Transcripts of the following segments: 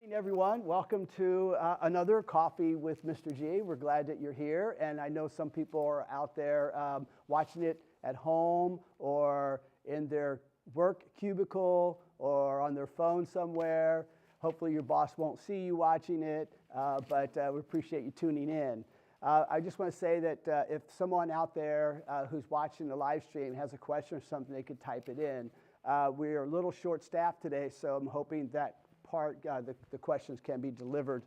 Evening, everyone. Welcome to another Coffee with Mr. G. We're glad that you're here, and I know some people are out there watching it at home or in their work cubicle or on their phone somewhere. Hopefully your boss won't see you watching it, but we appreciate you tuning in. I just want to say that if someone out there who's watching the live stream has a question or something, they could type it in. We're a little short-staffed today, so I'm hoping that the questions can be delivered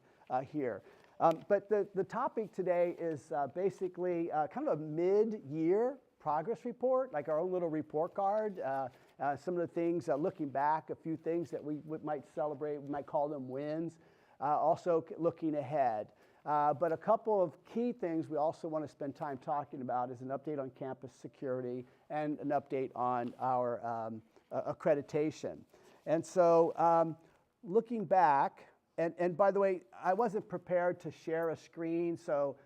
here. But the topic today is basically kind of a mid-year progress report, like our own little report card. Some of the things, looking back, a few things that we might celebrate, we might call them wins. Also looking ahead. But a couple of key things we also want to spend time talking about is an update on campus security and an update on our accreditation. And so looking back, and by the way, I wasn't prepared to share a screen, so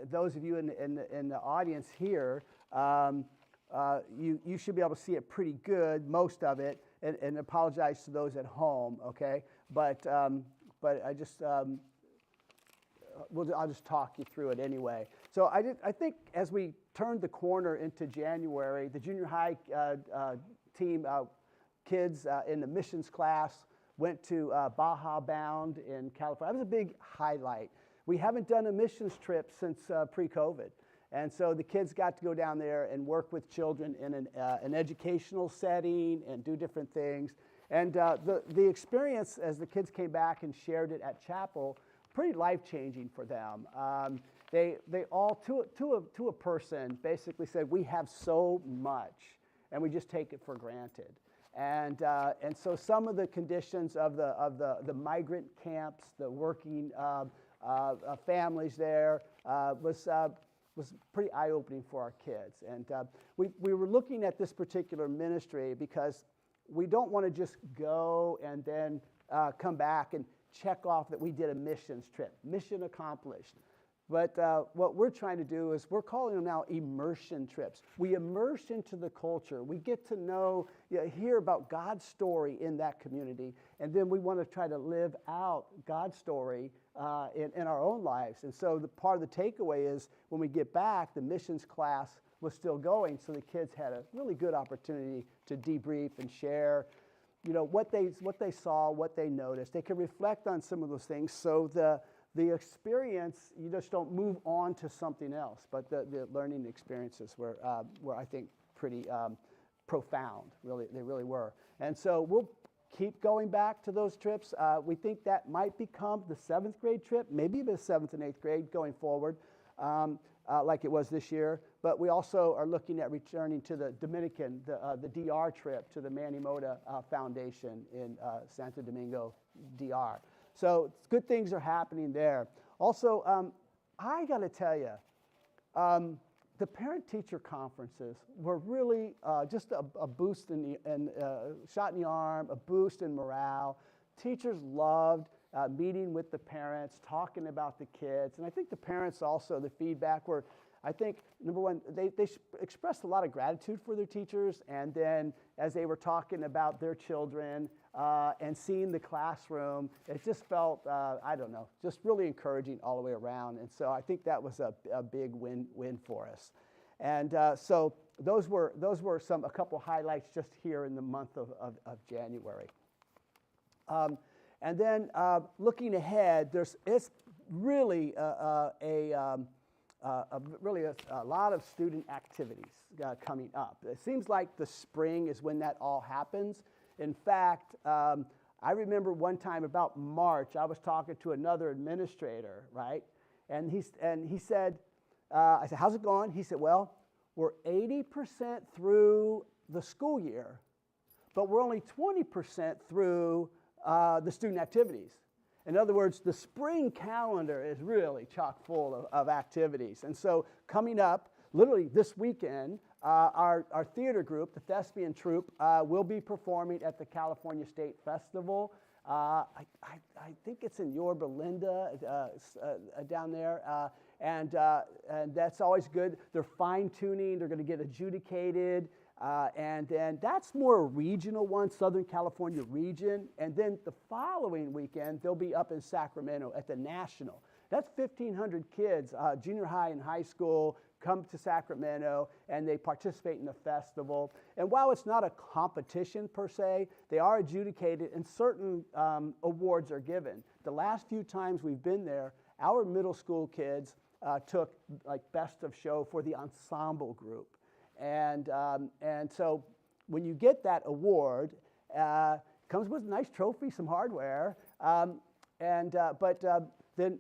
those of you in the audience here, you should be able to see it pretty good, most of it, and apologize to those at home, okay? But I just, I'll just talk you through it anyway. So I think as we turned the corner into January, the junior high team kids in the missions class went to Baja Bound in California. That was a big highlight. We haven't done a missions trip since pre-COVID. And so the kids got to go down there and work with children in an educational setting and do different things. And the experience, as the kids came back and shared it at chapel, pretty life-changing for them. They all, to a person, basically said, we have so much, and we just take it for granted. And so some of the conditions of the migrant camps, the working families there, was pretty eye-opening for our kids. And we were looking at this particular ministry because we don't want to just go and then come back and check off that we did a missions trip, mission accomplished. But what we're trying to do is we're calling them now immersion trips. We immerse into the culture. We get to know, hear about God's story in that community, and then we want to try to live out God's story in our own lives. And so the part of the takeaway is when we get back, the missions class was still going, so the kids had a really good opportunity to debrief and share, what they saw, what they noticed. They could reflect on some of those things. So the experience, you just don't move on to something else, but the learning experiences were I think, pretty profound, really, they really were. And so we'll keep going back to those trips. We think that might become the 7th grade trip, maybe the 7th and 8th grade going forward, like it was this year. But we also are looking at returning to the Dominican, the DR trip to the Manny Mota Foundation in Santo Domingo, DR. So good things are happening there. Also, I got to tell you, the parent-teacher conferences were really just a boost shot in the arm, a boost in morale. Teachers loved meeting with the parents, talking about the kids. And I think the parents also, the feedback were, I think, number one, they expressed a lot of gratitude for their teachers. And then as they were talking about their children, and seeing the classroom, it just felt, I don't know, just really encouraging all the way around. And so I think that was a big win for us. And so those were a couple highlights just here in the month of January. And then looking ahead, it's really a lot of student activities coming up. It seems like the spring is when that all happens. In fact, I remember one time about March, I was talking to another administrator, right? And he said, I said, how's it going? He said, well, we're 80% through the school year, but we're only 20% through the student activities. In other words, the spring calendar is really chock full of activities. And so coming up, literally this weekend, our theater group, the Thespian Troupe, will be performing at the California State Festival. I think it's in Yorba Linda down there, and that's always good. They're fine-tuning. They're going to get adjudicated. And then that's more a regional one, Southern California region. And then the following weekend, they'll be up in Sacramento at the National. That's 1,500 kids, junior high and high school, come to Sacramento, and they participate in the festival. And while it's not a competition per se, they are adjudicated, and certain awards are given. The last few times we've been there, our middle school kids took like best of show for the ensemble group. And so when you get that award, comes with a nice trophy, some hardware, then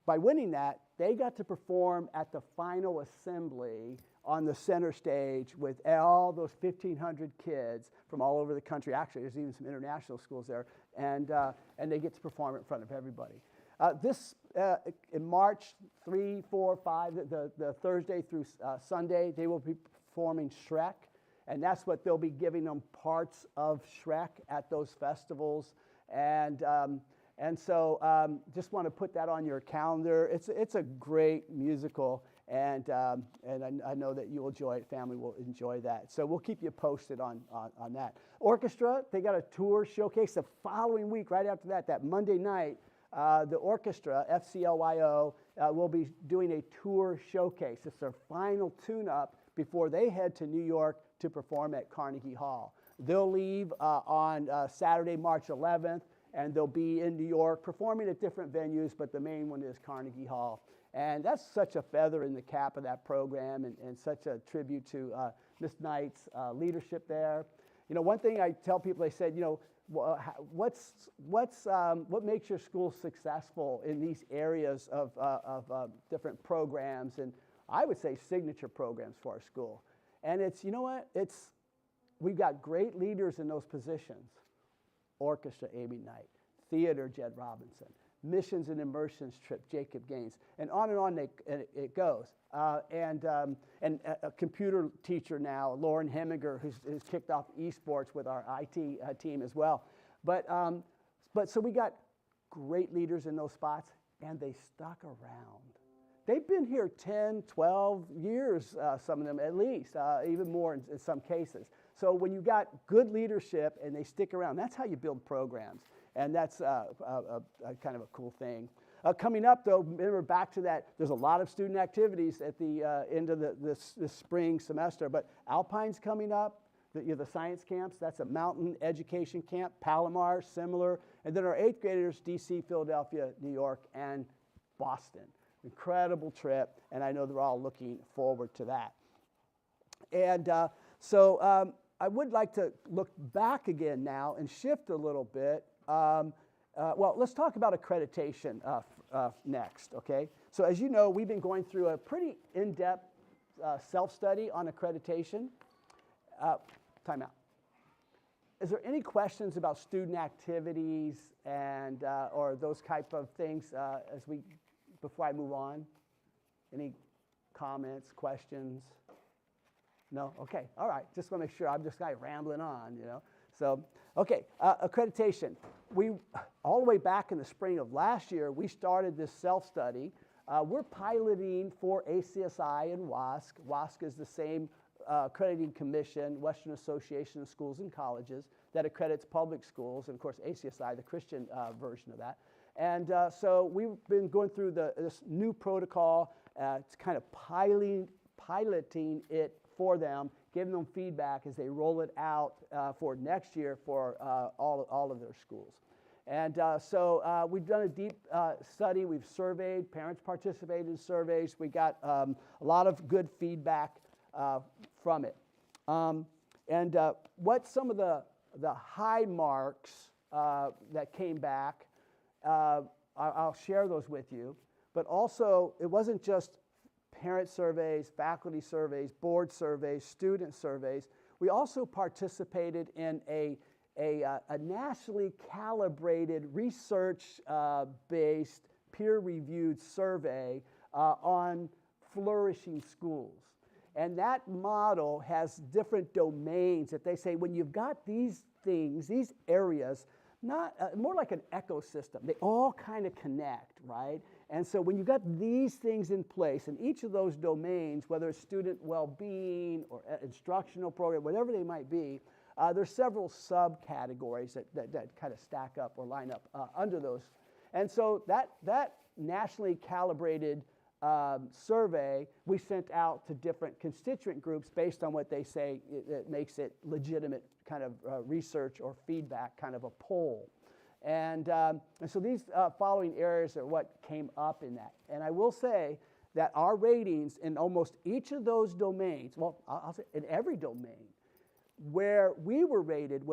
by winning that, they got to perform at the final assembly on the center stage with all those 1,500 kids from all over the country. Actually, there's even some international schools there, and they get to perform in front of everybody. In March 3, 4, 5, the Thursday through Sunday, they will be performing Shrek, and that's what they'll be giving them parts of Shrek at those festivals. And so just want to put that on your calendar. It's a great musical, and I know that you'll enjoy it. Family will enjoy that. So we'll keep you posted on that. Orchestra, they got a tour showcase the following week. Right after that Monday night, the orchestra, FCLYO, will be doing a tour showcase. It's their final tune-up before they head to New York to perform at Carnegie Hall. They'll leave on Saturday, March 11th. And they'll be in New York performing at different venues, but the main one is Carnegie Hall. And that's such a feather in the cap of that program, and such a tribute to Miss Knight's leadership there. You know, one thing I tell people, they said, you know, what makes your school successful in these areas of different programs? And I would say signature programs for our school. And it's, you know what, we've got great leaders in those positions. Orchestra, Amy Knight; theater, Jed Robinson; missions and immersions trip, Jacob Gaines; and on it goes. And a computer teacher now, Lauren Heminger, who's kicked off esports with our IT team as well. But so we got great leaders in those spots, and they stuck around. They've been here 10, 12 years, some of them at least, even more in some cases. So when you got good leadership and they stick around, that's how you build programs. And that's a kind of a cool thing. Coming up, though, remember back to that, there's a lot of student activities at the end of this spring semester. But Alpine's coming up, the science camps, that's a mountain education camp. Palomar, similar. And then our 8th graders, DC, Philadelphia, New York, and Boston. Incredible trip, and I know they're all looking forward to that. And so I would like to look back again now and shift a little bit. Well, let's talk about accreditation next, okay? So as you know, we've been going through a pretty in-depth self-study on accreditation. Time out. Is there any questions about student activities and or those type of things before I move on? Any comments, questions? No? Okay, all right. Just want to make sure I'm just kind of rambling on, you know. So, okay, accreditation. All the way back in the spring of last year, we started this self-study. We're piloting for ACSI and WASC. WASC is the same accrediting commission, Western Association of Schools and Colleges, that accredits public schools, and of course ACSI, the Christian version of that. And so we've been going through this new protocol. It's kind of piloting it for them, giving them feedback as they roll it out for next year for all of their schools. And so we've done a deep study. We've surveyed, parents participated in surveys. We got a lot of good feedback from it. And what some of the high marks that came back, I'll share those with you. But also, it wasn't just parent surveys, faculty surveys, board surveys, student surveys. We also participated in a nationally calibrated, research-based, peer-reviewed survey on flourishing schools. And that model has different domains that they say when you've got these things, these areas, more like an ecosystem. They all kind of connect, right? And so when you got these things in place, in each of those domains, whether it's student well-being or instructional program, whatever they might be, there's several subcategories that kind of stack up or line up under those. And so that nationally calibrated survey we sent out to different constituent groups based on what they say it makes it legitimate kind of research or feedback, kind of a poll. And so these following areas are what came up in that. And I will say that our ratings in almost each of those domains, well, I'll say in every domain, where we were rated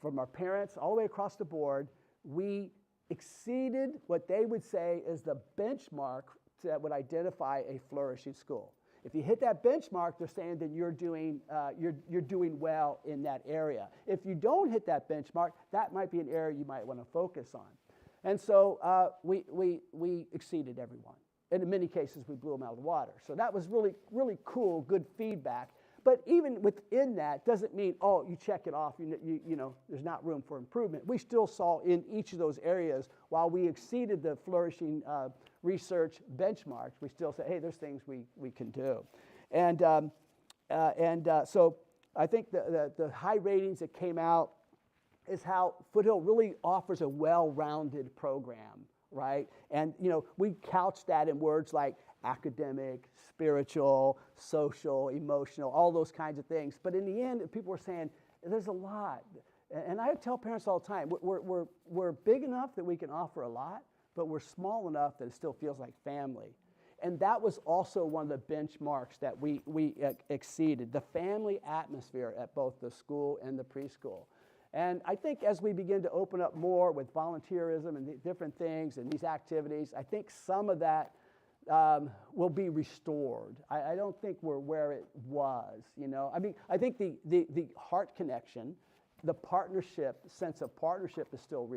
from our parents all the way across the board, we exceeded what they would say is the benchmark that would identify a flourishing school. If you hit that benchmark, they're saying that you're doing well in that area. If you don't hit that benchmark, that might be an area you might want to focus on. And so we exceeded everyone. And in many cases, we blew them out of the water. So that was really, really cool, good feedback. But even within that doesn't mean, oh, you check it off, you know, there's not room for improvement. We still saw in each of those areas, while we exceeded the flourishing research benchmarks, we still say, hey, there's things we can do. And so I think the high ratings that came out is how Foothill really offers a well-rounded program, right? And, you know, we couch that in words like academic, spiritual, social, emotional, all those kinds of things. But in the end, people were saying, there's a lot. And I tell parents all the time, we're big enough that we can offer a lot, but we're small enough that it still feels like family. And that was also one of the benchmarks that we exceeded, the family atmosphere at both the school and the preschool. And I think as we begin to open up more with volunteerism and different things and these activities, I think some of that will be restored. I don't think we're where it was, you know. I mean, I think the heart connection, the partnership, sense of partnership is still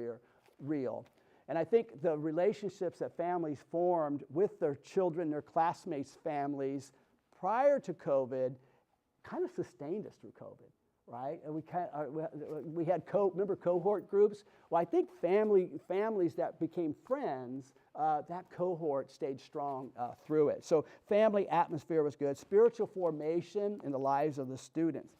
real. And I think the relationships that families formed with their children, their classmates' families prior to COVID kind of sustained us through COVID, right? And we had remember cohort groups? Well, I think families that became friends, that cohort stayed strong through it. So family atmosphere was good. Spiritual formation in the lives of the students.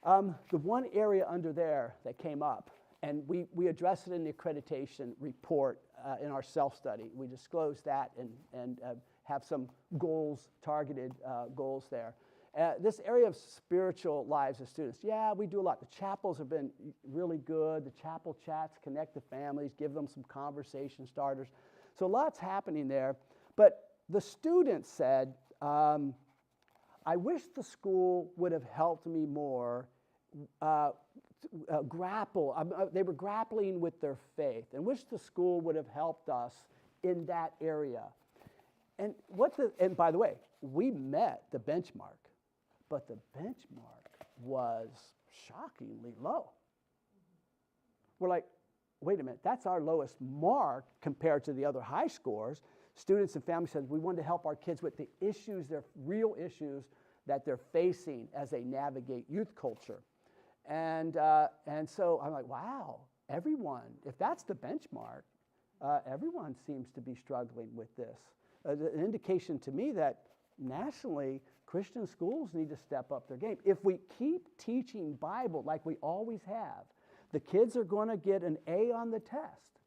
The one area under there that came up, and we addressed it in the accreditation report in our self-study. We disclosed that and have some goals, targeted goals there. This area of spiritual lives of students, yeah, we do a lot. The chapels have been really good. The chapel chats connect the families, give them some conversation starters. So lots happening there. But the students said, I wish the school would have helped me more grapple. They were grappling with their faith and wish the school would have helped us in that area. And by the way, we met the benchmark. But the benchmark was shockingly low. We're like, wait a minute, that's our lowest mark compared to the other high scores. Students and families said we wanted to help our kids with the issues, their real issues that they're facing as they navigate youth culture. And so I'm like, wow, everyone, if that's the benchmark, everyone seems to be struggling with this. An indication to me that nationally, Christian schools need to step up their game. If we keep teaching Bible like we always have, the kids are going to get an A on the test,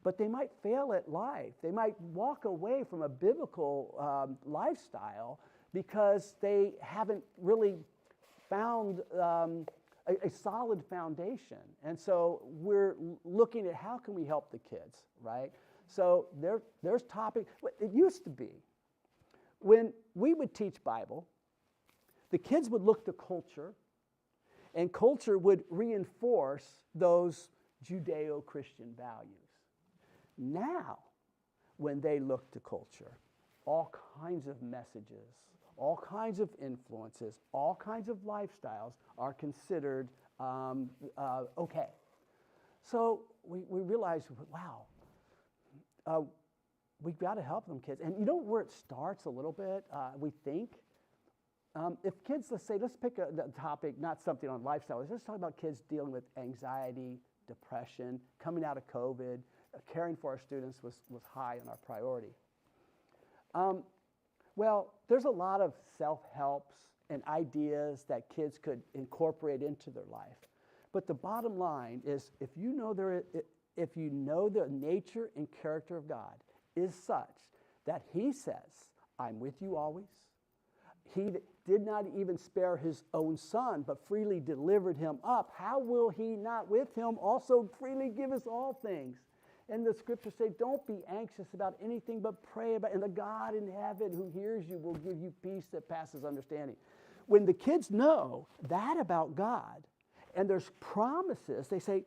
but they might fail at life. They might walk away from a biblical lifestyle because they haven't really found a solid foundation. And so we're looking at how can we help the kids, right? So there's topic. It used to be, when we would teach Bible, the kids would look to culture, and culture would reinforce those Judeo-Christian values. Now, when they look to culture, all kinds of messages, all kinds of influences, all kinds of lifestyles are considered okay. So we realized, wow, we've got to help them kids. And you know where it starts a little bit, we think? If kids, let's pick a topic, not something on lifestyle. Let's talk about kids dealing with anxiety, depression, coming out of COVID, caring for our students was high on our priority. Well, there's a lot of self-helps and ideas that kids could incorporate into their life. But the bottom line is, if you know the nature and character of God is such that he says, I'm with you always. He did not even spare his own son, but freely delivered him up. How will he not with him also freely give us all things? And the scriptures say, don't be anxious about anything, but pray about it. And the God in heaven who hears you will give you peace that passes understanding. When the kids know that about God, and there's promises, they say,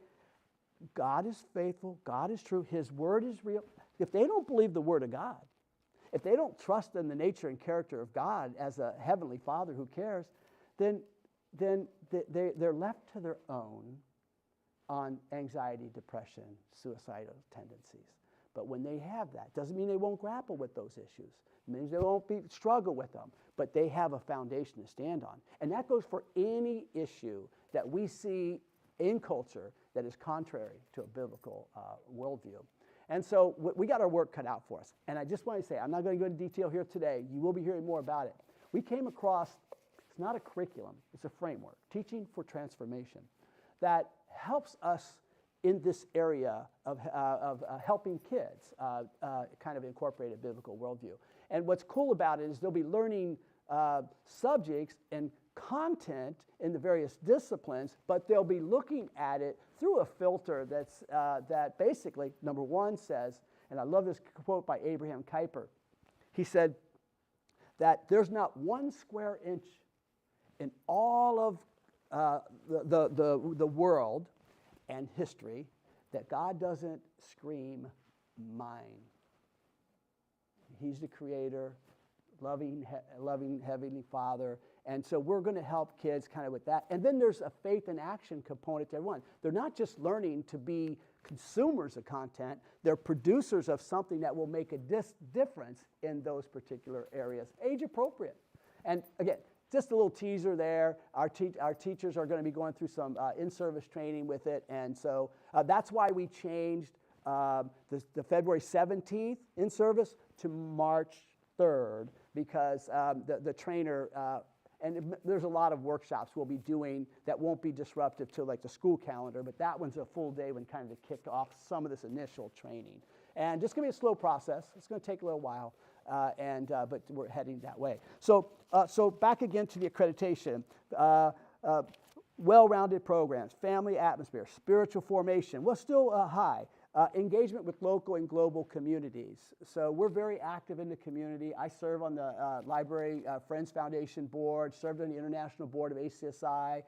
God is faithful, God is true, his word is real. If they don't believe the word of God, if they don't trust in the nature and character of God as a heavenly Father who cares, then they're left to their own on anxiety, depression, suicidal tendencies. But when they have that, doesn't mean they won't grapple with those issues. It means they won't struggle with them, but they have a foundation to stand on. And that goes for any issue that we see in culture that is contrary to a biblical worldview. And so we got our work cut out for us. And I just want to say, I'm not going to go into detail here today. You will be hearing more about it. We came across, it's not a curriculum, it's a framework, Teaching for Transformation, that helps us in this area of helping kids kind of incorporate a biblical worldview. And what's cool about it is they'll be learning subjects and content in the various disciplines, but they'll be looking at it through a filter that basically, number one says, and I love this quote by Abraham Kuyper, he said that there's not 1 square inch in all of the world and history that God doesn't scream, mine. He's the creator, loving Heavenly Father. And so we're going to help kids kind of with that. And then there's a faith and action component to everyone. They're not just learning to be consumers of content, they're producers of something that will make a difference in those particular areas, age appropriate. And again, just a little teaser there. Our teachers are going to be going through some in-service training with it. And so that's why we changed the February 17th in-service to March 3rd, because the trainer, there's a lot of workshops we'll be doing that won't be disruptive to like the school calendar, but that one's a full day when kind of to kick off some of this initial training. And just going to be a slow process. It's going to take a little while, but we're heading that way. So back again to the accreditation. Well-rounded programs, family atmosphere, spiritual formation, well, still high. Engagement with local and global communities. So we're very active in the community. I serve on the Library Friends Foundation board, served on the International Board of ACSI.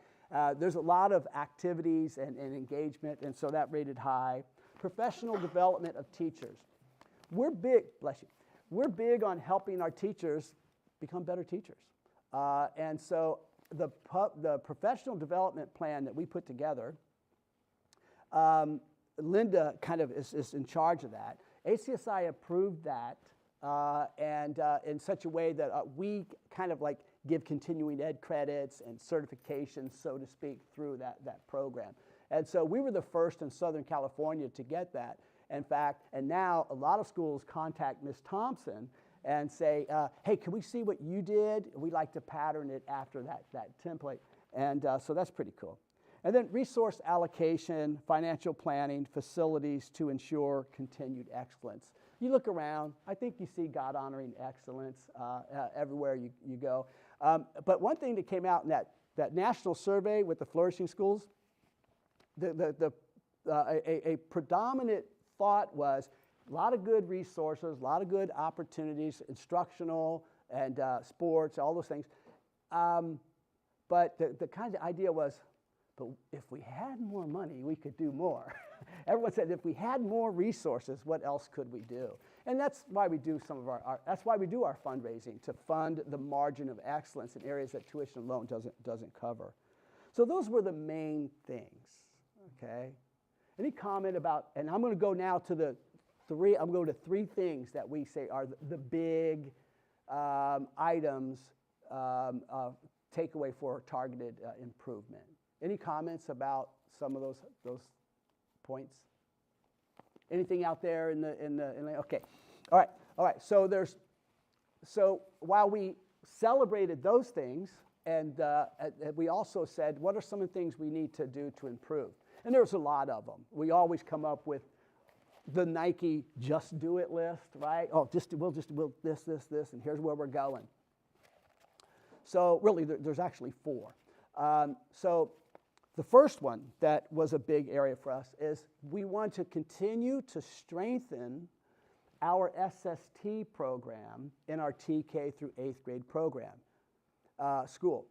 There's a lot of activities and engagement, and so that rated high. Professional development of teachers. We're big, bless you, we're big on helping our teachers become better teachers. And so the professional development plan that we put together, Linda kind of is in charge of that. ACSI approved that and in such a way that we kind of like give continuing ed credits and certifications, so to speak, through that program. And so we were the first in Southern California to get that. In fact, and now a lot of schools contact Ms. Thompson and say, hey, can we see what you did? We'd like to pattern it after that template. And so that's pretty cool. And then resource allocation, financial planning, facilities to ensure continued excellence. You look around, I think you see God-honoring excellence everywhere you go. But one thing that came out in that national survey with the flourishing schools, a predominant thought was a lot of good resources, a lot of good opportunities, instructional and sports, all those things. But the kind of idea was, but if we had more money, we could do more. Everyone said, if we had more resources, what else could we do? And that's why we do that's why we do our fundraising, to fund the margin of excellence in areas that tuition alone doesn't cover. So those were the main things, okay? Any comment about, and I'm going to go now to I'm going to 3 things that we say are the big items, takeaway for targeted improvement. Any comments about some of those points? Anything out there in the okay. All right. So while we celebrated those things, and we also said, what are some of the things we need to do to improve? And there's a lot of them. We always come up with the Nike just do it list, right? Oh, we'll this, and here's where we're going. So really, there's actually 4. So the first one that was a big area for us is we want to continue to strengthen our SST program in our TK through 8th grade program, school.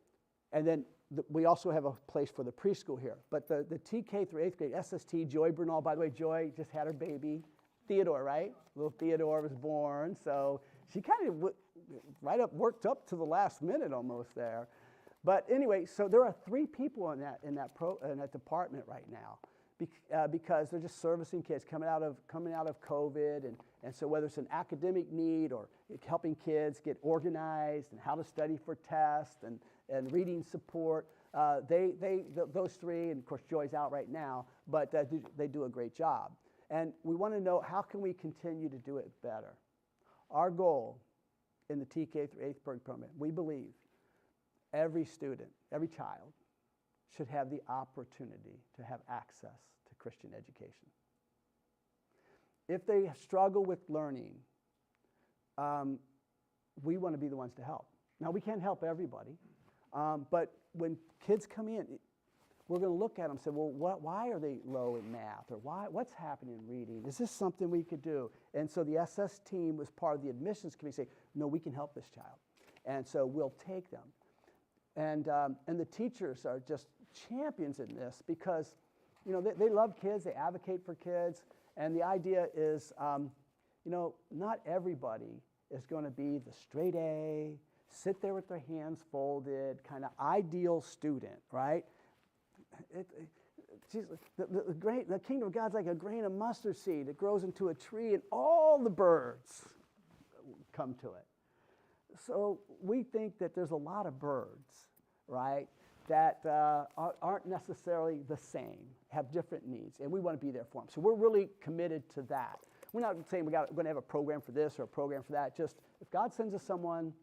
And then we also have a place for the preschool here. But the TK through 8th grade, SST, Joy Bernal, by the way, Joy just had her baby, Theodore, right? Little Theodore was born. So she kind of worked up to the last minute almost there. But anyway, so there are 3 people in that department right now because they're just servicing kids coming out of COVID, and so whether it's an academic need or helping kids get organized and how to study for tests and reading support, those 3, and of course Joy's out right now, but they do a great job. And we want to know, how can we continue to do it better? Our goal in the TK through 8th grade program, we believe every student, every child should have the opportunity to have access to Christian education. If they struggle with learning, we want to be the ones to help. Now, we can't help everybody, but when kids come in, we're going to look at them and say, well, why are they low in math? Or what's happening in reading? Is this something we could do? And so the SS team was part of the admissions committee, say, no, we can help this child. And so we'll take them. And the teachers are just champions in this because, they love kids, they advocate for kids, and the idea is, not everybody is going to be the straight A, sit there with their hands folded, kind of ideal student, right? The kingdom of God's like a grain of mustard seed. It grows into a tree, and all the birds come to it. So we think that there's a lot of birds, right, that aren't necessarily the same, have different needs, and we want to be there for them. So we're really committed to that. We're not saying we're going to have a program for this or a program for that. Just if God sends us someone,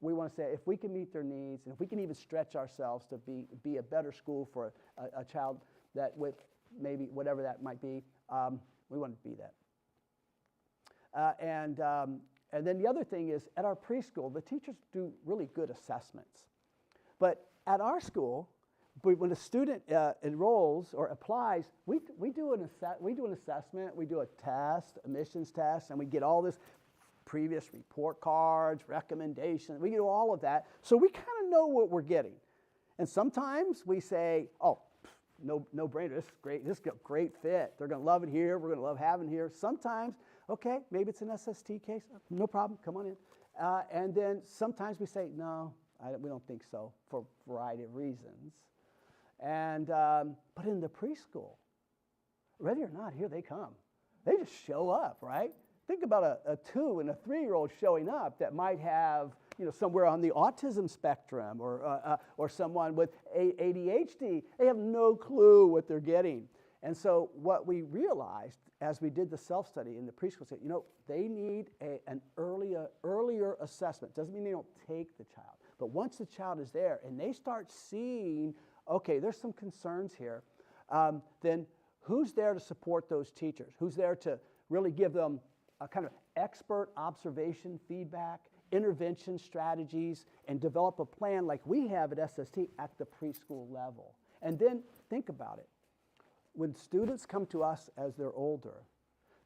we want to say if we can meet their needs, and if we can even stretch ourselves to be a better school for a child that with maybe whatever that might be, we want to be that. And then the other thing is, at our preschool, the teachers do really good assessments. But at our school, when a student enrolls or applies, we do an assessment, we do a test, admissions test, and we get all this previous report cards, recommendations. We do all of that, so we kind of know what we're getting. And sometimes we say, oh, no brainer, this is great, this is a great fit. They're going to love it here, we're going to love having it here. Sometimes, okay, maybe it's an SST case, no problem, come on in. And then sometimes we say, no, we don't think so, for a variety of reasons. And but in the preschool, ready or not, here they come. They just show up, right? Think about a 2 and a 3-year-old showing up that might have, somewhere on the autism spectrum or someone with ADHD. They have no clue what they're getting. And so what we realized as we did the self-study in the preschool, said, they need an earlier assessment. Doesn't mean they don't take the child. But once the child is there and they start seeing, okay, there's some concerns here, then who's there to support those teachers? Who's there to really give them a kind of expert observation feedback, intervention strategies, and develop a plan like we have at SST at the preschool level? And then think about it. When students come to us as they're older,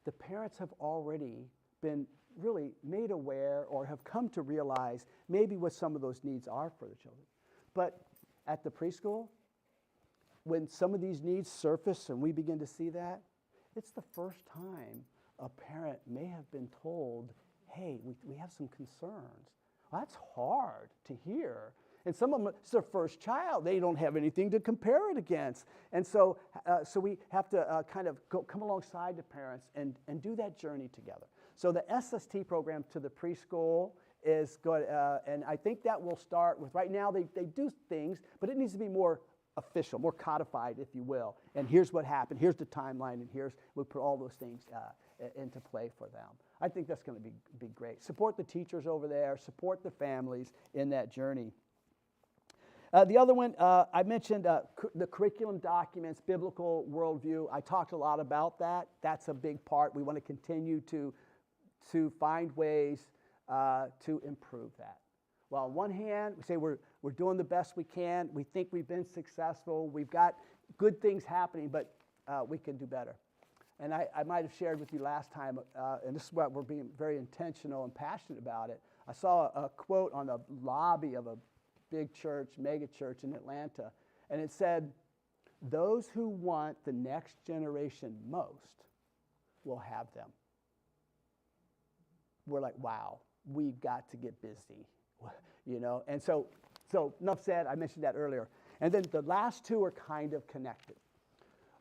the parents have already been really made aware or have come to realize maybe what some of those needs are for the children. But at the preschool, when some of these needs surface and we begin to see that, it's the first time a parent may have been told, hey, we have some concerns. Well, that's hard to hear. And some of them, it's their first child. They don't have anything to compare it against. And so we have to kind of come alongside the parents and do that journey together. So the SST program to the preschool is good. And I think that will start with, right now they do things, but it needs to be more official, more codified, if you will. And here's what happened. Here's the timeline, and we put all those things into play for them. I think that's going to be great. Support the teachers over there. Support the families in that journey. The other one, I mentioned the curriculum documents, biblical worldview. I talked a lot about that. That's a big part. We want to continue to find ways to improve that. Well, on one hand, we say we're doing the best we can. We think we've been successful. We've got good things happening, but we can do better. And I might have shared with you last time, and this is what we're being very intentional and passionate about it. I saw a quote on the lobby of a big church, mega church in Atlanta, and it said, "Those who want the next generation most will have them." We're like, wow, we've got to get busy, you know? And so enough said, I mentioned that earlier. And then the last two are kind of connected.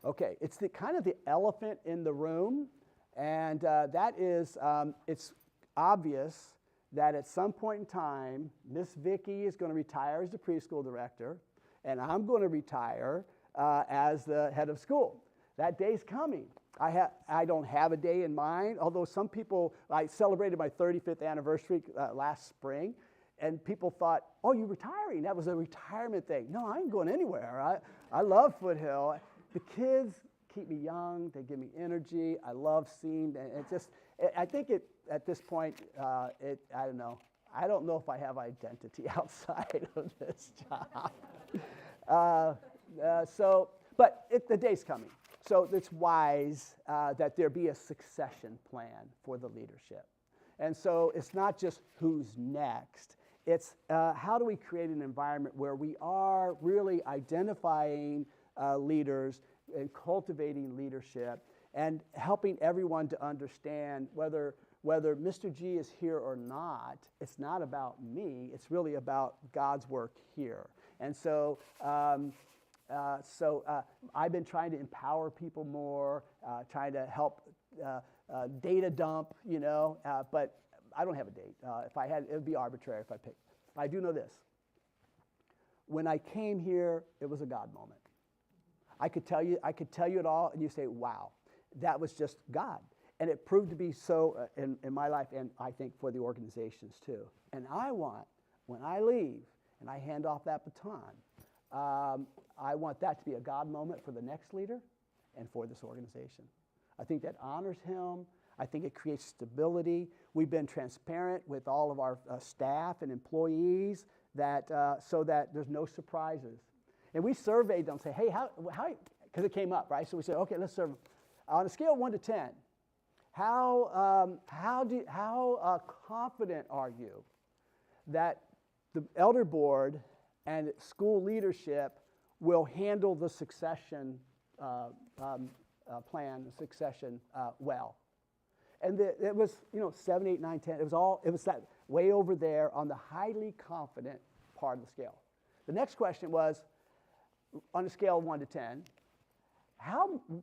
Okay, it's kind of the elephant in the room, and that is, it's obvious that at some point in time, Miss Vicki is going to retire as the preschool director, and I'm going to retire as the head of school. That day's coming. I don't have a day in mind, although some people, I celebrated my 35th anniversary last spring, and people thought, oh, you're retiring. That was a retirement thing. No, I ain't going anywhere. I love Foothill. The kids keep me young. They give me energy. I love seeing, and it just, I think at this point, I don't know. I don't know if I have identity outside of this job. But the day's coming. So it's wise that there be a succession plan for the leadership. And so it's not just who's next. It's how do we create an environment where we are really identifying leaders and cultivating leadership and helping everyone to understand whether Mr. G is here or not, it's not about me, it's really about God's work here. And so I've been trying to empower people more, trying to help data dump, you know, but I don't have a date. If I had, it would be arbitrary if I picked. I do know this. When I came here, it was a God moment. I could tell you it all, and you say, wow, that was just God. And it proved to be so in my life, and I think for the organizations too. And I want, when I leave and I hand off that baton, I want that to be a God moment for the next leader and for this organization. I think that honors him. I think it creates stability. We've been transparent with all of our staff and employees that so that there's no surprises. And we surveyed them, say, hey, how, because it came up, right? So we said, okay, let's serve them. On a scale of 1 to 10, how confident are you that the elder board and school leadership will handle the succession plan, the succession well? And it was, 7, 8, 9, 10. It was that way over there on the highly confident part of the scale. The next question was, on a scale of 1 to 10,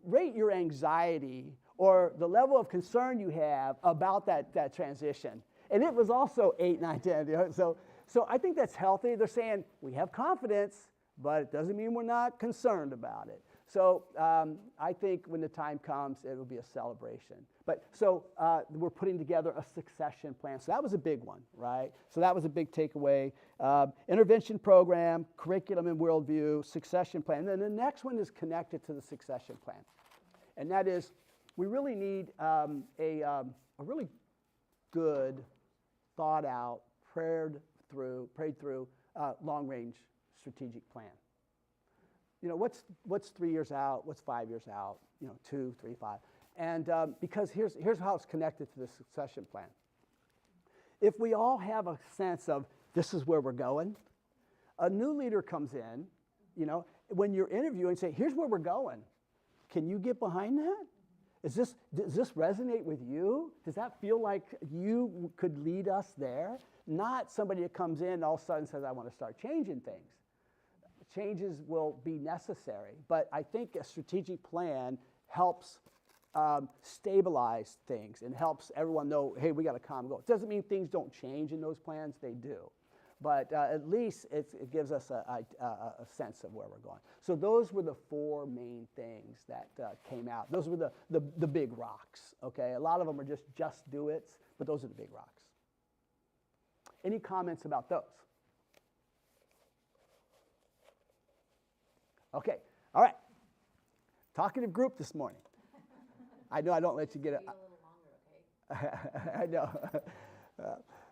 rate your anxiety or the level of concern you have about that transition. And it was also 8, 9, 10. So I think that's healthy. They're saying we have confidence, but it doesn't mean we're not concerned about it. So I think when the time comes, it will be a celebration. But so we're putting together a succession plan. So that was a big one, right? So that was a big takeaway. Intervention program, curriculum and worldview, succession plan. And then the next one is connected to the succession plan. And that is, we really need a really good, thought out, prayed through long-range strategic plan. What's 3 years out? What's 5 years out? 2, 3, 5. And because here's how it's connected to the succession plan. If we all have a sense of this is where we're going, a new leader comes in, when you're interviewing, say, here's where we're going. Can you get behind that? Does this resonate with you? Does that feel like you could lead us there? Not somebody that comes in and all of a sudden says, I want to start changing things. Changes will be necessary, but I think a strategic plan helps stabilize things and helps everyone know, hey, we got a common goal. It doesn't mean things don't change in those plans, they do. but at least it gives us a sense of where we're going. So those were the four main things that came out. Those were the big rocks, okay? A lot of them are just do it's, but those are the big rocks. Any comments about those? Okay, all right. Talkative group this morning. I know I don't let you get it. A little longer, okay? I know.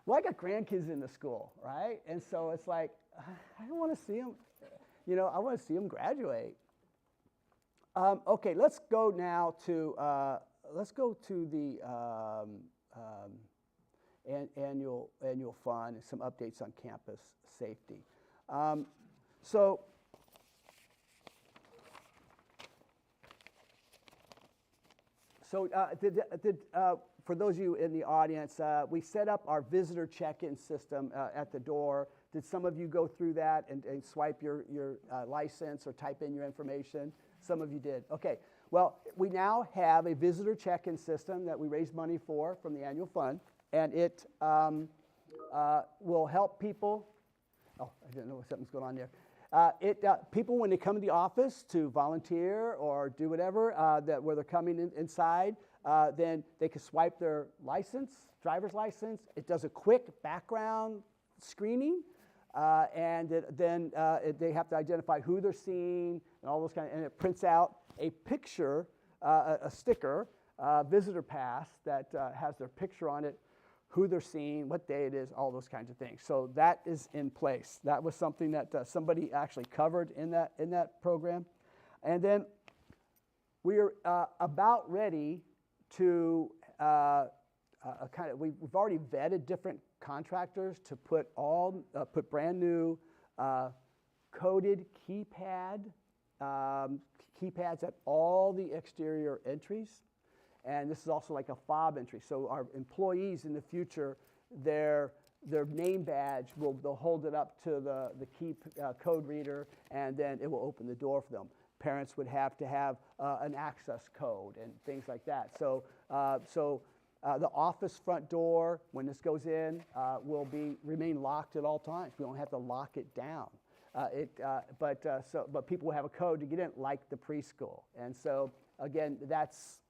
Well, I got grandkids in the school, right? And so it's like, I don't want to see them, I want to see them graduate. Okay, let's go now to, the annual fun and some updates on campus safety. So for those of you in the audience, we set up our visitor check-in system at the door. Did some of you go through that and swipe your license or type in your information? Some of you did. Okay. Well, we now have a visitor check-in system that we raised money for from the annual fund, and it will help people. Oh, I didn't know something's going on there. People, when they come to the office to volunteer or do whatever, where they're coming inside, then they can swipe their license, driver's license. It does a quick background screening, and then they have to identify who they're seeing and all those and it prints out a picture, a sticker, visitor pass that has their picture on it, who they're seeing, what day it is, all those kinds of things. So that is in place. That was something that somebody actually covered in that program. And then we are about ready to we've already vetted different contractors to put brand new coded keypads at all the exterior entries. And this is also like a fob entry. So our employees in the future, their name badge, they'll hold it up to the key code reader, and then it will open the door for them. Parents would have to have an access code and things like that. So the office front door, when this goes in, will remain locked at all times. We don't have to lock it down. But people will have a code to get in, like the preschool. And so again, that's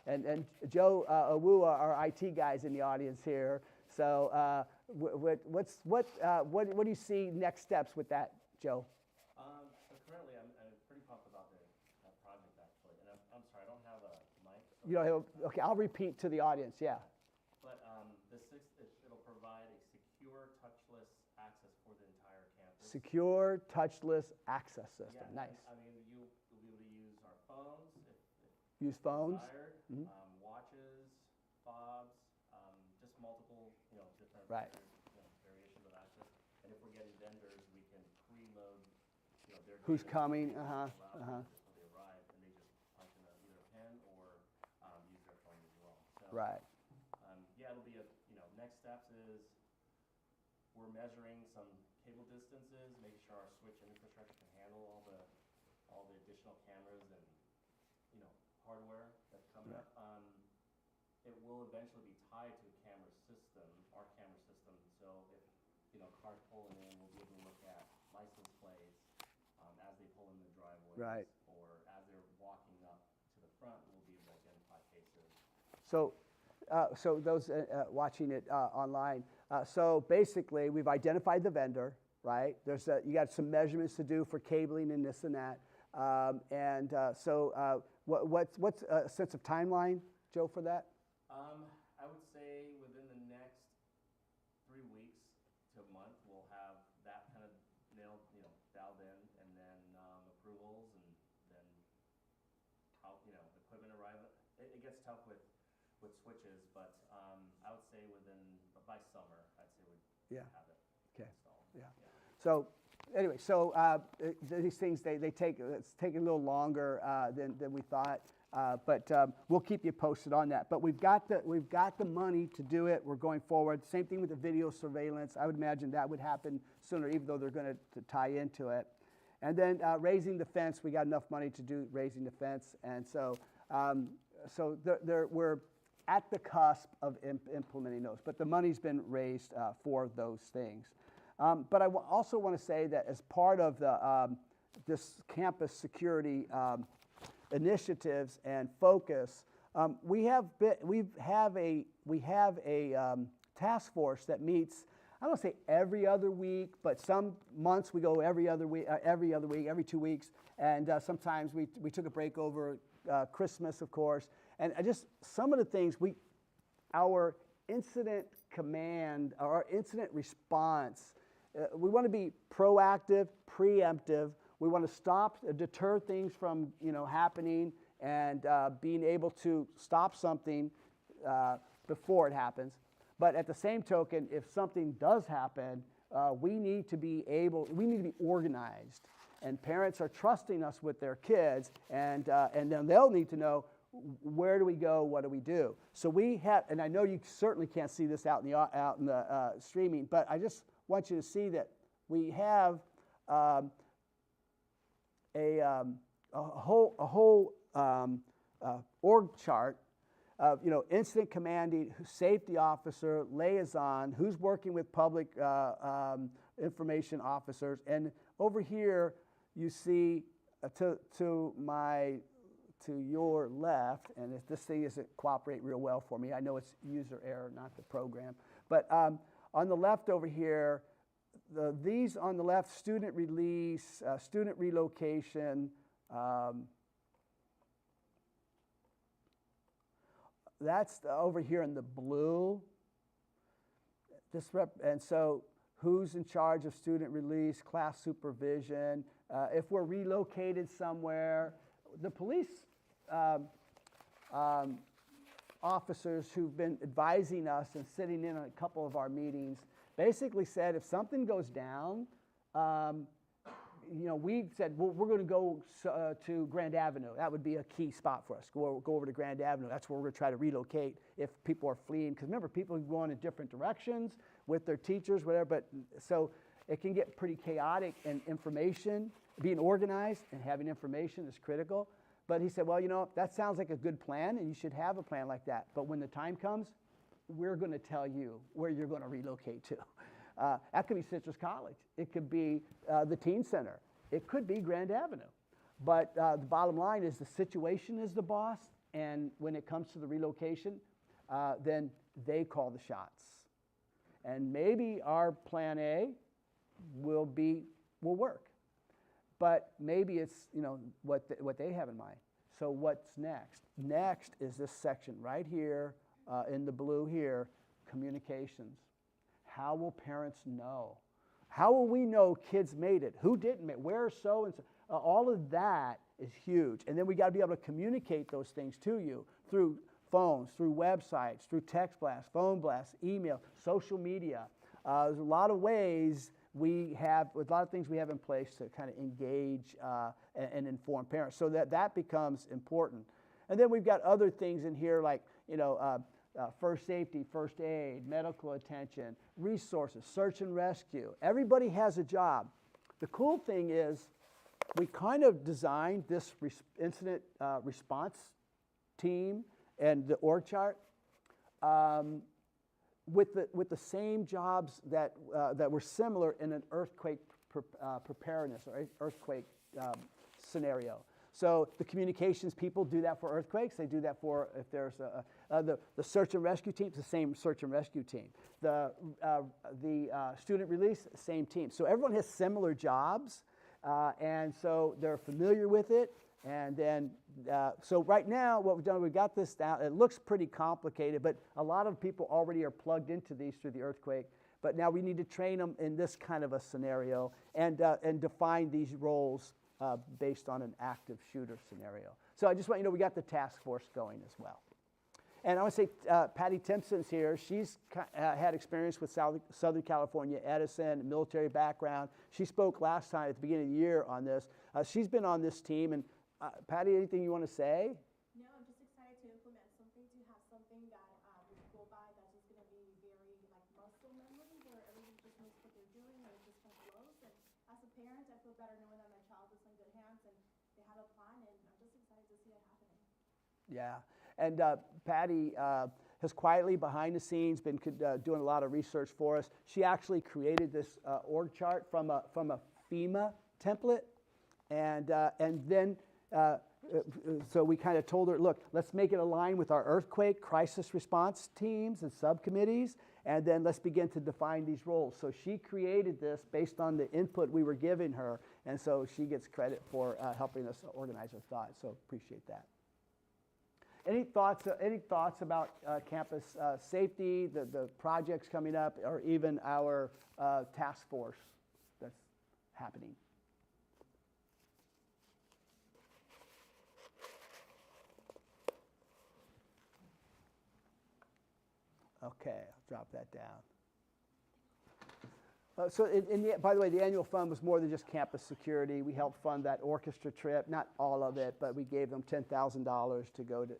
and Joe Owua, our IT guy's in the audience here. So what do you see next steps with that, Joe? So currently, I'm pretty pumped about that project actually. And I'm sorry, I don't have a mic. So You don't have okay, I'll repeat to the audience. Yeah. But it'll provide a secure touchless access for the entire campus. Secure touchless access system. Yeah, Nice. I mean, you'll be able to use our phones if Use phones. desired, Mhm. watches, fobs, just multiple, different Right. variations of access. And if we're getting vendors, we can preload, their Who's data coming? to allow them Uh-huh. just when they arrive, and they just punch in either a pen or use their phone as well. So, Right. it'll be next steps is we're measuring some cable distances, making sure our switch infrastructure can handle all the additional cameras and hardware that's coming Right. up. It will eventually be tied to a camera system, our camera system. So if cars pulling in, we'll be able to look at license plates as they pull in the driveway, Right. or as they're walking up to the front, we'll be able to identify cases. So those watching it online, so basically we've identified the vendor, right? You got some measurements to do for cabling and this and that. What's a sense of timeline, Joe, for that? I would say within the next 3 weeks to a month, we'll have that kind of dialed in, and then approvals, and then how equipment arrival. It gets tough with switches, but I would say by summer, I'd say we'd have it installed. Yeah. So anyway, these things it's taking a little longer than we thought, but we'll keep you posted on that. But we've got the money to do it. We're going forward. Same thing with the video surveillance. I would imagine that would happen sooner, even though they're going to tie into it. And then raising the fence, we got enough money to do raising the fence, and so we're at the cusp of implementing those. But the money's been raised for those things. But I also want to say that as part of this campus security initiatives and focus, we have a task force that meets. I don't say every other week, but some months we go every other week, every 2 weeks, and sometimes we took a break over Christmas, of course, and just some of the things our incident command, our incident response. We want to be proactive, preemptive. We want to stop, deter things from happening, and being able to stop something before it happens. But at the same token, if something does happen, we need to be organized. And parents are trusting us with their kids, and then they'll need to know, where do we go, what do we do? So we have, and I know you certainly can't see this out in the streaming, but I just want you to see that we have a whole org chart of incident commanding, safety officer, liaison, who's working with public information officers, and over here you see to your left, and if this thing isn't cooperating real well for me, I know it's user error, not the program, but on the left over here, these on the left, student release, student relocation. That's over here in the blue. And so who's in charge of student release, class supervision, if we're relocated somewhere. The police officers who've been advising us and sitting in on a couple of our meetings basically said if something goes down, we said, well, we're going to go to Grand Avenue. That would be a key spot for us. Go over to Grand Avenue. That's where we're going to try to relocate if people are fleeing. Because remember, people are going in different directions with their teachers, whatever. But so it can get pretty chaotic, and information, being organized and having information is critical. But he said, well, that sounds like a good plan, and you should have a plan like that. But when the time comes, we're going to tell you where you're going to relocate to. That could be Citrus College. It could be the Teen Center. It could be Grand Avenue. But the bottom line is the situation is the boss, and when it comes to the relocation, then they call the shots. And maybe our plan A will work. But maybe it's what they have in mind. So what's next? Next is this section right here in the blue here, communications. How will parents know? How will we know kids made it? Who didn't make it? Where so and so? All of that is huge. And then we got to be able to communicate those things to you through phones, through websites, through text blasts, phone blasts, email, social media. There's a lot of ways with a lot of things we have in place to kind of engage and inform parents, so that becomes important. And then we've got other things in here like first safety, first aid, medical attention, resources, search and rescue. Everybody has a job. The cool thing is we kind of designed this incident response team and the org chart with the same jobs that were similar in an earthquake preparedness or earthquake scenario. So the communications people do that for earthquakes. They do that for if there's the search and rescue team. It's the same search and rescue team. The student release, same team. So everyone has similar jobs, and so they're familiar with it. And then, so right now, what we've done, we've got this down. It looks pretty complicated, but a lot of people already are plugged into these through the earthquake. But now we need to train them in this kind of a scenario and define these roles based on an active shooter scenario. So I just want you to know we got the task force going as well. And I want to say Patty Timpson's here. She's had experience with Southern California Edison, military background. She spoke last time at the beginning of the year on this. She's been on this team. And Patty, anything you want to say? No, I'm just excited to implement something, to have something that we go by that's just going to be very like muscle memory, where everybody just knows what they're doing and it just kind of flows. And as a parent, I feel better knowing that my child is in good hands and they have a plan, and I'm just excited to see it happening. Yeah, and Patty, has quietly behind the scenes been doing a lot of research for us. She actually created this org chart from a FEMA template, and then so we kind of told her, look, let's make it align with our earthquake crisis response teams and subcommittees, and then let's begin to define these roles. So she created this based on the input we were giving her, and so she gets credit for helping us organize our thoughts. So appreciate that. Any thoughts about campus safety, the projects coming up, or even our task force that's happening? Okay, I'll drop that down. So by the way, the annual fund was more than just campus security. We helped fund that orchestra trip, not all of it, but we gave them $10,000 to go to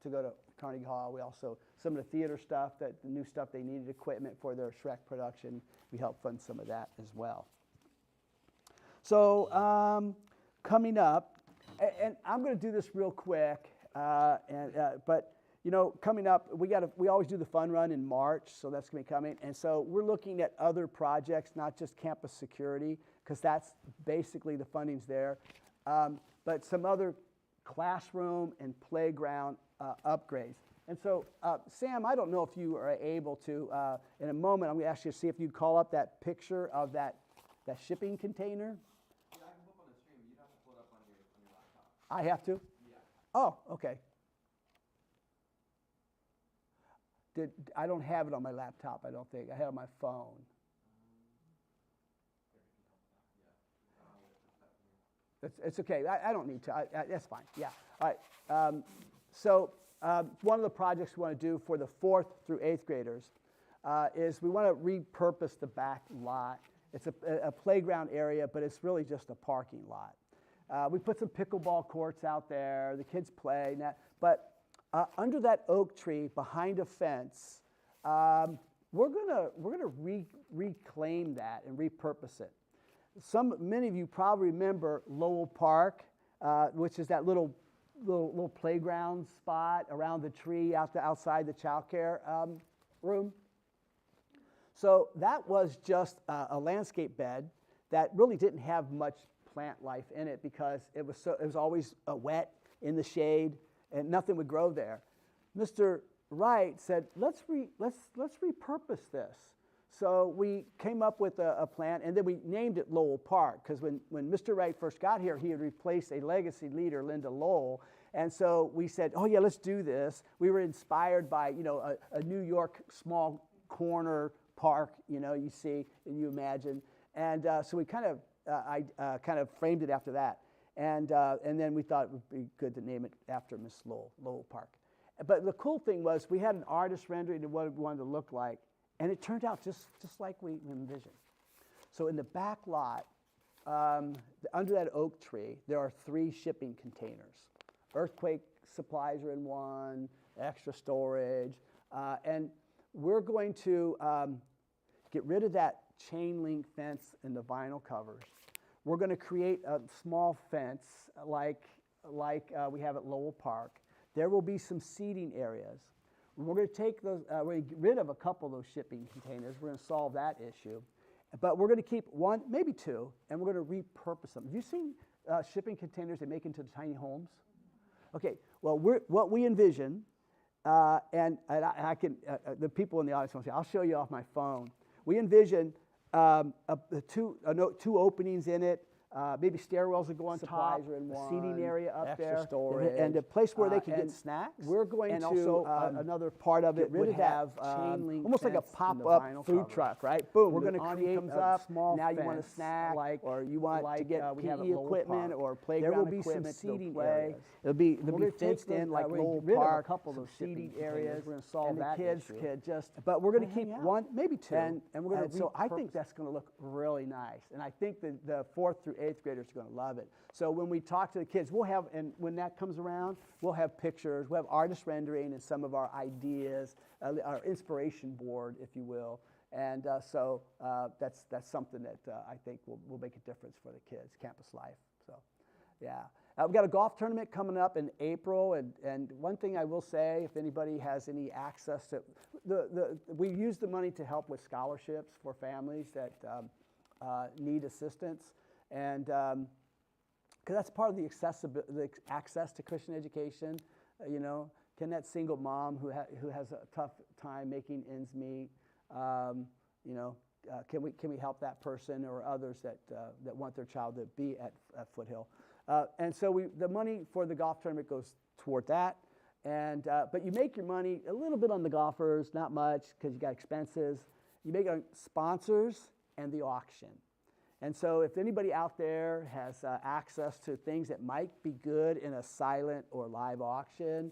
go to Carnegie Hall. We also, some of the theater stuff, the new stuff they needed, equipment for their Shrek production, we helped fund some of that as well. So coming up, and I'm going to do this real quick, but you know, coming up, we always do the fun run in March, so that's going to be coming. And so we're looking at other projects, not just campus security, because that's basically the funding's there, but some other classroom and playground upgrades. And so, Sam, I don't know if you are able to, in a moment, I'm going to ask you to see if you'd call up that picture of that shipping container. Yeah, I can pull up on the stream. You'd have to pull it up on your laptop. I have to? Yeah. Oh, okay. I don't have it on my laptop, I don't think. I have it on my phone. It's okay. I don't need to. That's fine. Yeah. All right. So one of the projects we want to do for the 4th through 8th graders is we want to repurpose the back lot. It's a playground area, but it's really just a parking lot. We put some pickleball courts out there. The kids play. But under that oak tree, behind a fence, we're gonna reclaim that and repurpose it. Many of you probably remember Lowell Park, which is that little playground spot around the tree outside the child care room. So that was just a landscape bed that really didn't have much plant life in it because it was always wet in the shade and nothing would grow there. Mr. Wright said, let's repurpose this. So we came up with a plan, and then we named it Lowell Park, because when Mr. Wright first got here, he had replaced a legacy leader, Linda Lowell, and so we said, oh yeah, let's do this. We were inspired by, you know, a New York small corner park, you know, you see and you imagine, and so we kind of framed it after that. And then we thought it would be good to name it after Miss Lowell Park. But the cool thing was we had an artist rendering of what it wanted to look like, and it turned out just like we envisioned. So in the back lot, under that oak tree, there are 3 shipping containers. Earthquake supplies are in one, extra storage, and we're going to get rid of that chain link fence and the vinyl covers. We're going to create a small fence like we have at Lowell Park. There will be some seating areas. We're going to take those, we're going to get rid of a couple of those shipping containers. We're going to solve that issue. But we're going to keep 1, maybe 2, and we're going to repurpose them. Have you seen shipping containers they make into tiny homes? Okay, well, what we envision, and I can, the people in the audience will say, I'll show you off my phone. We envision 2 openings in it. Maybe stairwells that go on top, Supplies are in a seating one, area up extra there, storage, and a place where they can and get snacks. We're going and to also, another part of get it rid would of that have chain link almost like a fence and the pop-up vinyl food cover. truck, right? Boom. We're The going to awning create comes a up, small now you want a fence, snack, or you want to like, get we have PE at Lowell equipment Park. or There playground will be some equipment to seating play. areas. It'll be We're gonna fenced take in those- like we're gonna Lowell get rid of a Park, couple of some those shipping seating containers. areas. We're gonna solve and that the kids issue. could just, but we're going to hang keep out. 1, maybe 2, And we're gonna so I think repurpose. that's going to look really nice, and I think the 4th through 8th graders are going to love it. So when we talk to the kids, we'll have, and when that comes around, we'll have pictures, we'll have artist rendering and some of our ideas, our inspiration board, if you will, and so that's something that I think will make a difference for the kids' campus life. So, yeah, We've got a golf tournament coming up in April, and one thing I will say, if anybody has any access to, we use the money to help with scholarships for families that need assistance, and because that's part of the access to Christian education. You know, can that single mom who has a tough time making ends meet, you know, can we help that person or others that want their child to be at Foothill? And so the money for the golf tournament goes toward that. And but you make your money a little bit on the golfers, not much, because you got expenses. You make it on sponsors and the auction. And so if anybody out there has access to things that might be good in a silent or live auction,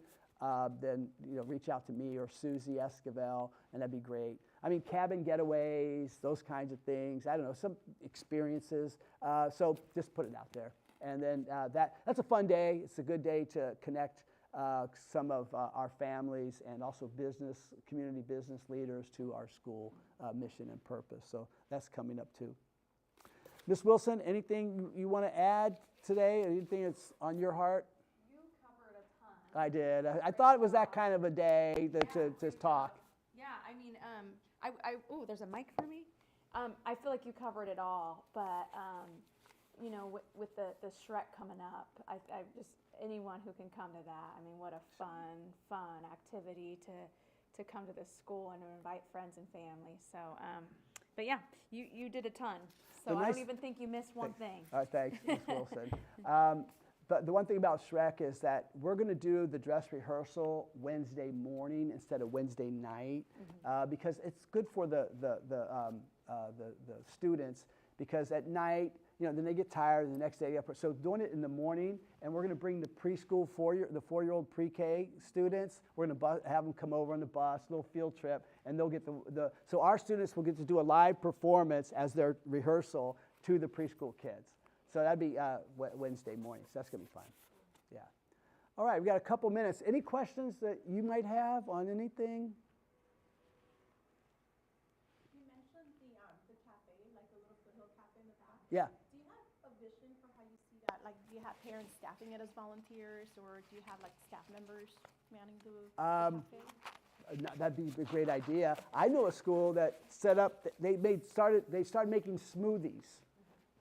then reach out to me or Susie Esquivel, and that'd be great. I mean, cabin getaways, those kinds of things. I don't know, some experiences. So just put it out there. And then that's a fun day. It's a good day to connect some of our families and also community business leaders to our school mission and purpose. So that's coming up too. Ms. Wilson, anything you want to add today? Anything that's on your heart? You covered a ton. I did. I thought it was that kind of a day to talk. Yeah, I mean, oh, there's a mic for me. I feel like you covered it all, but with the Shrek coming up, I just anyone who can come to that. I mean, what a fun activity to come to this school and to invite friends and family. So, but yeah, you did a ton. So I don't even think you missed one thing. All right, thanks, Ms. Wilson. But the one thing about Shrek is that we're going to do the dress rehearsal Wednesday morning instead of Wednesday night, because it's good for the students, because at night, then they get tired and the next day. So doing it in the morning, and we're going to bring the preschool the 4-year-old pre-K students. We're going to have them come over on the bus, little field trip, and they'll get so our students will get to do a live performance as their rehearsal to the preschool kids. So that'd be Wednesday morning. So that's going to be fun. Yeah. All right, we got a couple minutes. Any questions that you might have on anything? You mentioned the cafe, like the little Foothill Cafe in the back. Yeah. Do you have a vision for how you see that? Like, do you have parents staffing it as volunteers, or do you have like staff members manning the cafe? That'd be a great idea. I know a school that set up. They started making smoothies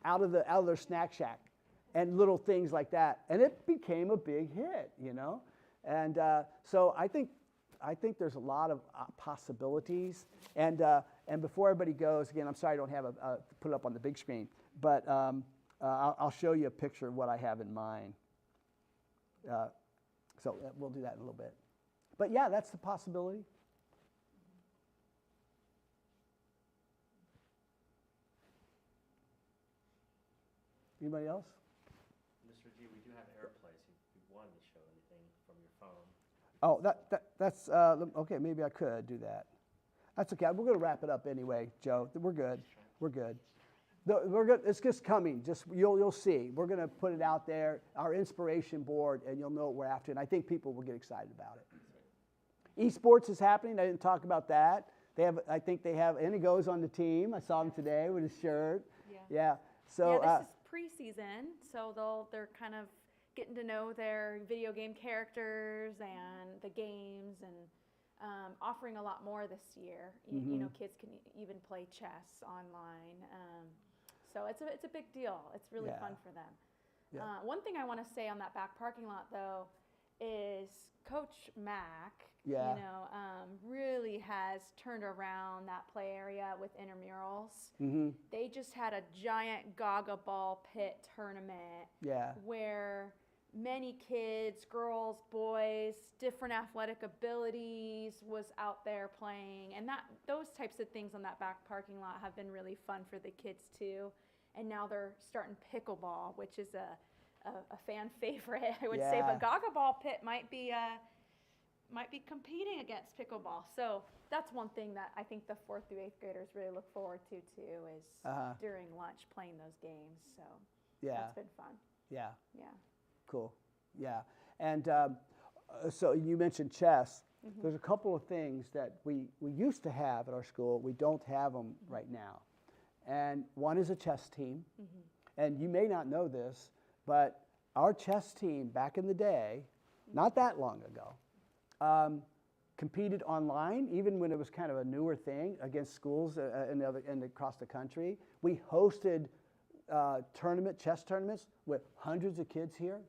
out of their snack shack and little things like that, and it became a big hit. And so I think there's a lot of possibilities. And before everybody goes, again, I'm sorry I don't have put it up on the big screen, but I'll show you a picture of what I have in mind. So we'll do that in a little bit. But yeah, that's the possibility. Anybody else? Mr. G, we do have AirPlays. If you wanted to show anything from your phone. Oh, that's okay. Maybe I could do that. That's okay. We're going to wrap it up anyway, Joe. We're good. We're good. We're good. It's just coming. Just you'll see. We're going to put it out there, our inspiration board, and you'll know what we're after. And I think people will get excited about it. Esports is happening. I didn't talk about that. I think they have Inigo's on the team. I saw him today with his shirt. Yeah. So this is preseason, so they're kind of getting to know their video game characters and the games, and offering a lot more this year. Kids can even play chess online. So it's a big deal. It's really fun for them. Yeah. One thing I want to say on that back parking lot, though, is Coach Mack, really has turned around that play area with intramurals. Mm-hmm. They just had a giant Gaga Ball Pit tournament where many kids, girls, boys, different athletic abilities was out there playing. And those types of things on that back parking lot have been really fun for the kids too. And now they're starting pickleball, which is a fan favorite, I would say. But Gaga Ball Pit might be competing against pickleball. So that's one thing that I think the 4th through 8th graders really look forward to too, is during lunch playing those games. So that's been fun. Yeah. Yeah. Cool. Yeah. And so you mentioned chess. Mm-hmm. There's a couple of things that we used to have at our school. We don't have them right now. And one is a chess team. Mm-hmm. And you may not know this, but our chess team back in the day, not that long ago, competed online, even when it was kind of a newer thing, against schools and across the country. We hosted chess tournaments with hundreds of kids here.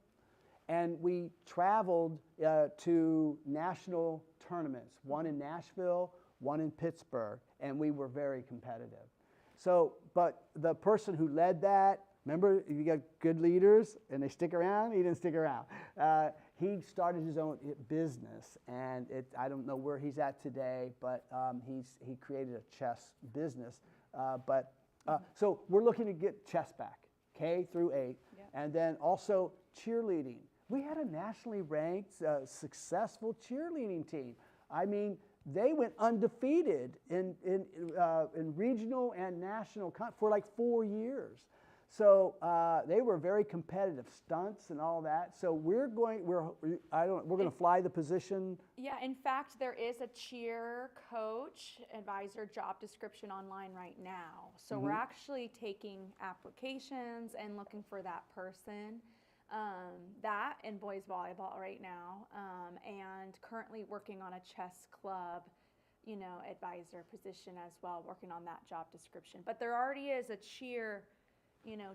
And we traveled to national tournaments, one in Nashville, one in Pittsburgh, and we were very competitive. So, but the person who led that, remember, you got good leaders and they stick around? He didn't stick around. He started his own business, and I don't know where he's at today, but he created a chess business. So we're looking to get chess back, K through 8, Yep. and then also cheerleading. We had a nationally ranked, successful cheerleading team. I mean, they went undefeated in regional and national for like 4 years. So they were very competitive, stunts and all that. So we're going to fly the position. Yeah, in fact, there is a cheer coach advisor job description online right now. So we're actually taking applications and looking for that person. That and boys volleyball right now, and currently working on a chess club, advisor position as well, working on that job description. But there already is a cheer,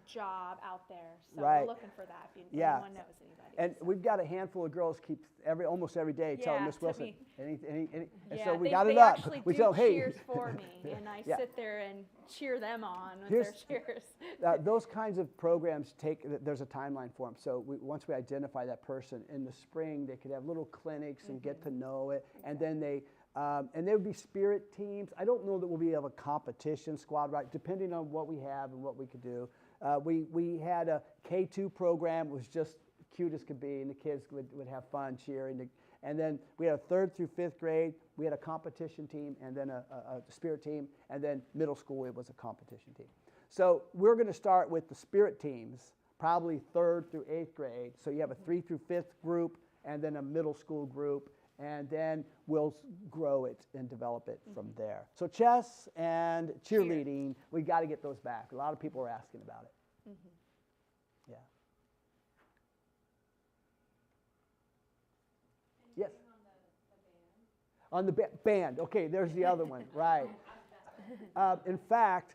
job out there, so Right. we're looking for that if anyone knows anybody. And we've got a handful of girls keep almost every day telling Miss Wilson, and so we got it they up. actually We do tell, hey, cheers for me, and I Yeah. sit there and cheer them on with Here's- their cheers. those kinds of programs there's a timeline for them. So once we identify that person in the spring, they could have little clinics and get to know it. And then and there would be spirit teams. I don't know that we'll be able to competition squad, right? Depending on what we have and what we could do. We had a K2 program, it was just cute as could be, and the kids would have fun cheering. And then we had a 3rd through 5th grade, we had a competition team, and then a spirit team, and then middle school, it was a competition team. So we're going to start with the spirit teams, probably 3rd through 8th grade. So you have a 3 through 5th group, and then a middle school group, and then we'll grow it and develop it from there. So chess and cheerleading, we got to get those back. A lot of people are asking about it. Yeah. Yes. On the band. Okay, there's the other one. Right. In fact,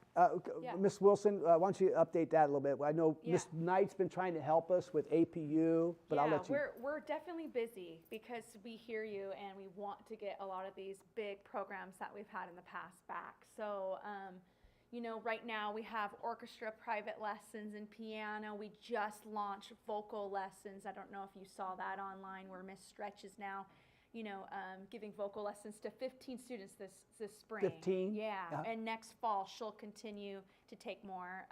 Ms. Wilson, why don't you update that a little bit? I know Ms. Knight's been trying to help us with APU, but I'll let you. We're definitely busy because we hear you and we want to get a lot of these big programs that we've had in the past back. So, right now we have orchestra private lessons and piano. We just launched vocal lessons. I don't know if you saw that online where Miss Stretch is now giving vocal lessons to 15 students this spring. 15? Yeah, and next fall she'll continue to take more.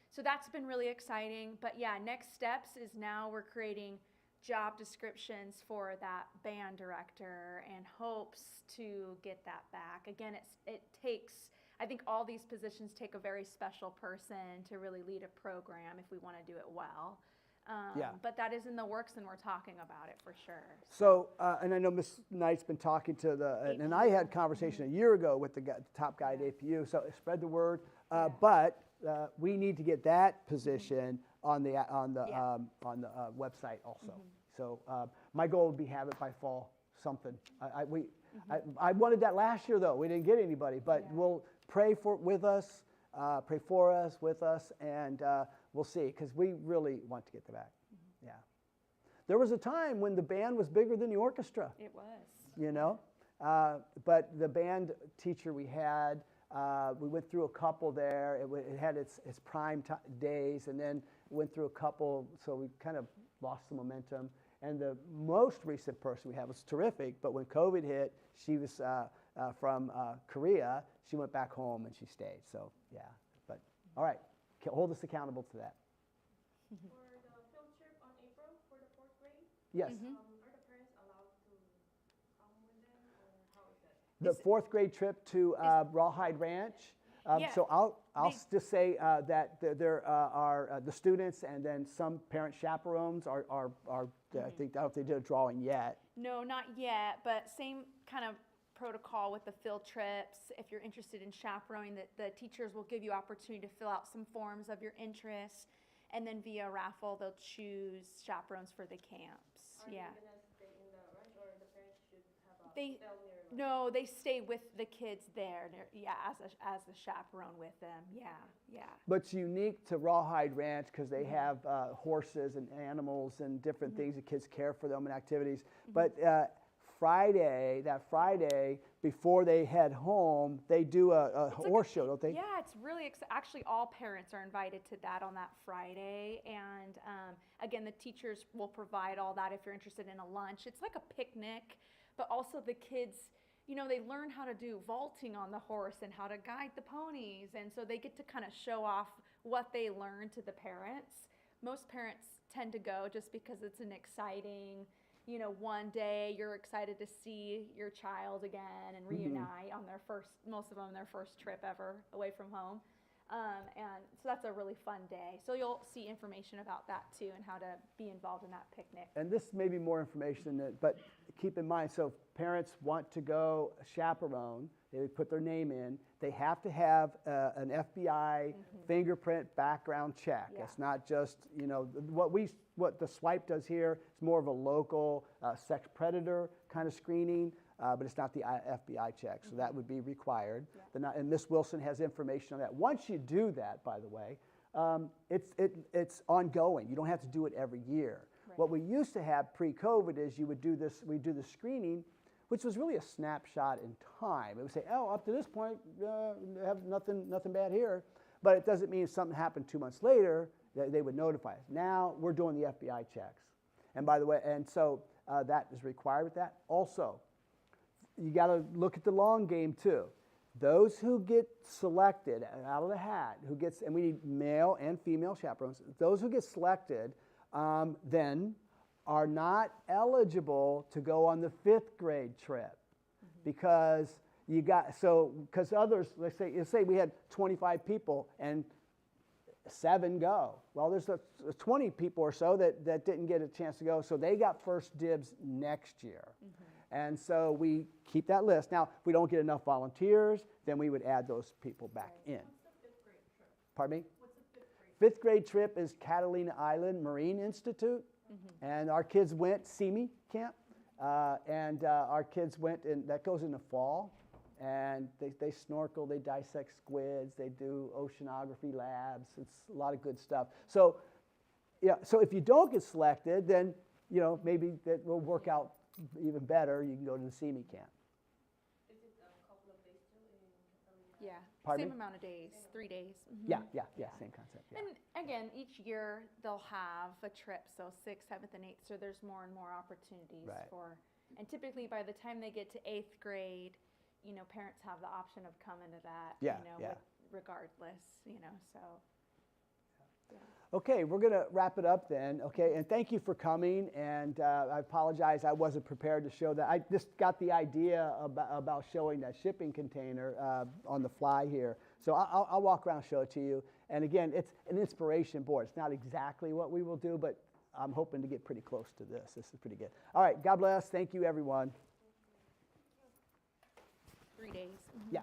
So that's been really exciting. But yeah, next steps is now we're creating job descriptions for that band director and hopes to get that back. Again, it takes, I think all these positions take a very special person to really lead a program if we want to do it well. But that is in the works, and we're talking about it for sure. So, and I know Ms. Knight's been talking to and I had conversation a year ago with the top guy at APU, so spread the word. But we need to get that position on the website also. So my goal would be have it by fall, something. I wanted that last year though. We didn't get anybody, but we'll pray with us, with us, and we'll see, because we really want to get the back. Yeah. There was a time when the band was bigger than the orchestra. It was. But the band teacher we had, we went through a couple there. It had its prime days, and then went through a couple, so we kind of lost the momentum. And the most recent person we had was terrific, but when COVID hit, she was from Korea. She went back home and she stayed. So yeah, but all right, hold us accountable to that. For the field trip on April for the 4th grade, Yes. are the parents allowed to come with them, or how is it? The 4th grade trip to Rawhide Ranch. So I'll just say that there are the students and then some parent chaperones are I think, I don't know if they did a drawing yet. No, not yet, but same kind of protocol with the field trips. If you're interested in chaperoning, the teachers will give you opportunity to fill out some forms of your interests. and then via raffle they'll choose chaperones for the camps. Are Yeah. they gonna stay in the ranch, or the parents should have a They- hotel near? Like, No, they stay with the kids there. Yeah, as a chaperone with them. Yeah, yeah. But it's unique to Rawhide Ranch because they have horses and animals and different things. The kids care for them and activities. But that Friday, before they head home, they do a It's like horse show, don't they? Yeah, it's really actually all parents are invited to that on that Friday, and again, the teachers will provide all that if you're interested in a lunch. It's like a picnic, but also the kids, they learn how to do vaulting on the horse and how to guide the ponies, and so they get to kind of show off what they learn to the parents. Most parents tend to go just because it's an exciting, one day you're excited to see your child again and reunite on most of them their first trip ever away from home. And so that's a really fun day. So you'll see information about that too and how to be involved in that picnic. And this may be more information, but keep in mind, so if parents want to go chaperone, they would put their name in. They have to have an FBI fingerprint background check. Yeah. It's not just, what the swipe does here is more of a local sex predator kind of screening, but it's not the FBI check, so that would be required. Yeah. And Ms. Wilson has information on that. Once you do that, by the way, it's ongoing. You don't have to do it every year. Right. What we used to have pre-COVID is we do the screening, which was really a snapshot in time. It would say, oh, up to this point, have nothing bad here. But it doesn't mean if something happened 2 months later, they would notify us. Now we're doing the FBI checks. And by the way, so that is required with that. Also, you got to look at the long game too. Those who get selected out of the hat, and we need male and female chaperones, those who get selected then are not eligible to go on the 5th grade trip because others, let's say we had 25 people and 7 go. Well, there's 20 people or so that didn't get a chance to go, so they got first dibs next year. And so we keep that list. Now, if we don't get enough volunteers, then we would add those people back in. What's the 5th grade trip? Pardon me? What's the 5th grade? 5th grade trip is Catalina Island Marine Institute, and our kids went SEMI camp, and our kids went, and that goes in the fall, and they snorkel, they dissect squids, they do oceanography labs. It's a lot of good stuff. So, so if you don't get selected, then maybe that will work out even better. You can go to the SEMI camp. Is it a couple of days too in Catalina? Yeah, Pardon same me? amount of days, 3 days. Yeah, same concept. Yeah. And again, each year they'll have a trip, so 6th, 7th, and 8th, so there's more and more opportunities Right. and typically by the time they get to 8th grade, parents have the option of coming to that, Yeah, yeah. regardless, so. Okay, we're going to wrap it up then, okay? And thank you for coming, and I apologize, I wasn't prepared to show that. I just got the idea about showing that shipping container on the fly here. So I'll walk around and show it to you. And again, it's an inspiration board. It's not exactly what we will do, but I'm hoping to get pretty close to this. This is pretty good. All right, God bless. Thank you, everyone. 3 days. Yeah.